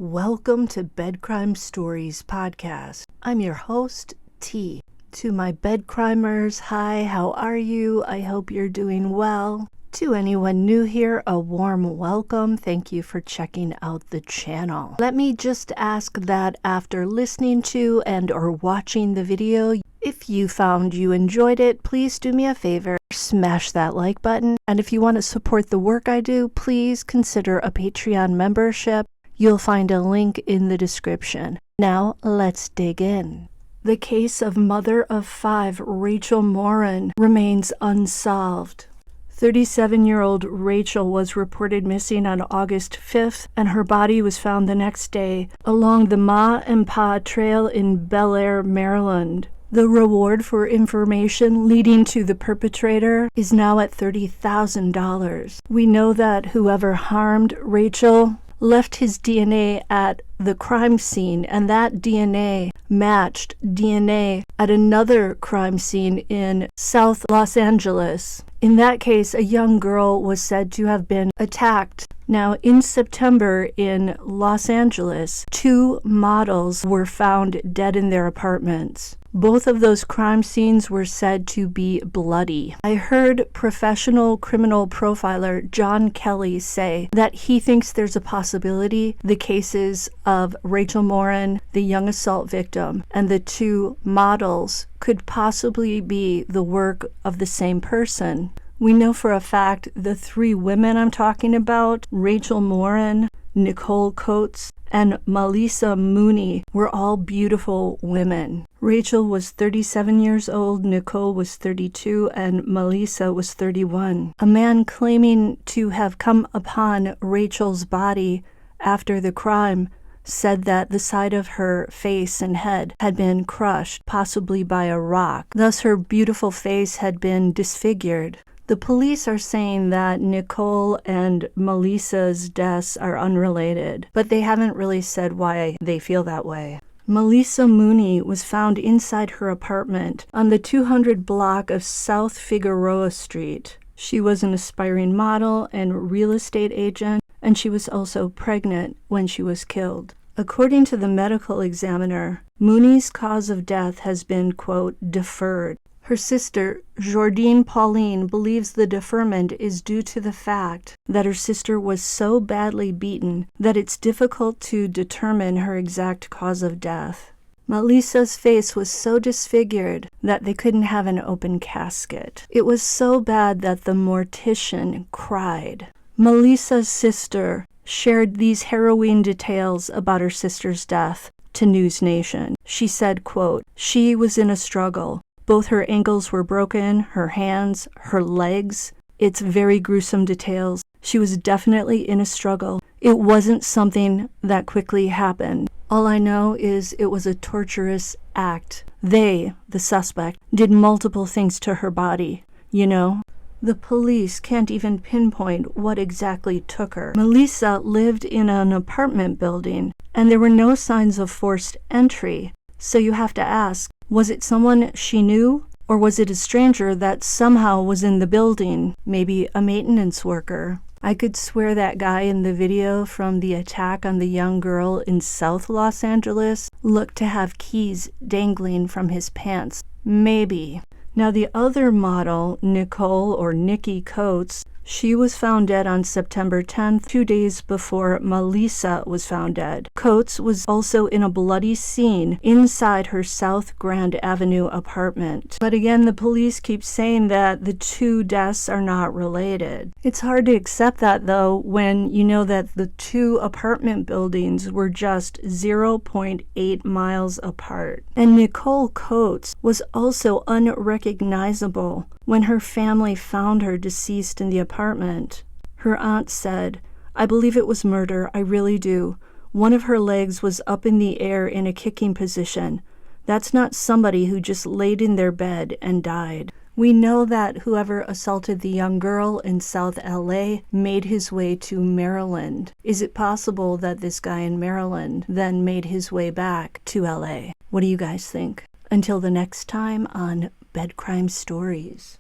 Welcome to Bed Crime Stories podcast. I'm your host, T. To my bed crimers, hi, how are you? I hope you're doing well. To anyone new here, a warm welcome. Thank you for checking out the channel. Let me just ask that after listening to and or watching the video, if you found you enjoyed it, please do me a favor, smash that like button. And if you want to support the work I do, please consider a Patreon membership. You'll find a link in the description. Now, let's dig in. The case of mother of 5, Rachel Morin, remains unsolved. 37-year-old Rachel was reported missing on August 5th, and her body was found the next day along the Ma and Pa Trail in Bel Air, Maryland. The reward for information leading to the perpetrator is now at $30,000. We know that whoever harmed Rachel left his DNA at the crime scene, and that DNA matched DNA at another crime scene in South Los Angeles. In that case, a young girl was said to have been attacked. Now, in September in Los Angeles, 2 models were found dead in their apartments. Both of those crime scenes were said to be bloody. I heard professional criminal profiler John Kelly say that he thinks there's a possibility the cases of Rachel Morin, the young assault victim, and the 2 models could possibly be the work of the same person. We know for a fact the 3 women I'm talking about, Rachel Morin, Nikki Coates, and Maleesa Mooney, were all beautiful women. Rachel was 37 years old, Nikki was 32, and Maleesa was 31. A man claiming to have come upon Rachel's body after the crime said that the side of her face and head had been crushed, possibly by a rock. Thus, her beautiful face had been disfigured. The police are saying that Nikki and Maleesa's deaths are unrelated, but they haven't really said why they feel that way. Maleesa Mooney was found inside her apartment on the 200 block of South Figueroa Street. She was an aspiring model and real estate agent, and she was also pregnant when she was killed. According to the medical examiner, Mooney's cause of death has been, quote, deferred. Her sister, Jordine Pauline, believes the deferment is due to the fact that her sister was so badly beaten that it's difficult to determine her exact cause of death. Maleesa's face was so disfigured that they couldn't have an open casket. It was so bad that the mortician cried. Maleesa's sister shared these harrowing details about her sister's death to News Nation. She said, quote, "She was in a struggle. Both her ankles were broken, her hands, her legs. It's very gruesome details. She was definitely in a struggle. It wasn't something that quickly happened. All I know is it was a torturous act. They, the suspect, did multiple things to her body, you know? The police can't even pinpoint what exactly took her. Maleesa lived in an apartment building, and there were no signs of forced entry. So you have to ask, was it someone she knew? Or was it a stranger that somehow was in the building? Maybe a maintenance worker? I could swear that guy in the video from the attack on the young girl in South Los Angeles looked to have keys dangling from his pants. Maybe. Now the other model, Nikki Coates, she was found dead on September 10th, 2 days before Maleesa was found dead. Coates was also in a bloody scene inside her South Grand Avenue apartment. But again, the police keep saying that the 2 deaths are not related. It's hard to accept that, though, when you know that the 2 apartment buildings were just 0.8 miles apart. And Nikki Coates was also unrecognizable when her family found her deceased in the apartment. Her aunt said, "I believe it was murder, I really do. One of her legs was up in the air in a kicking position. That's not somebody who just laid in their bed and died." We know that whoever assaulted the young girl in South LA made his way to Maryland. Is it possible that this guy in Maryland then made his way back to LA? What do you guys think? Until the next time on Bed Crime Stories.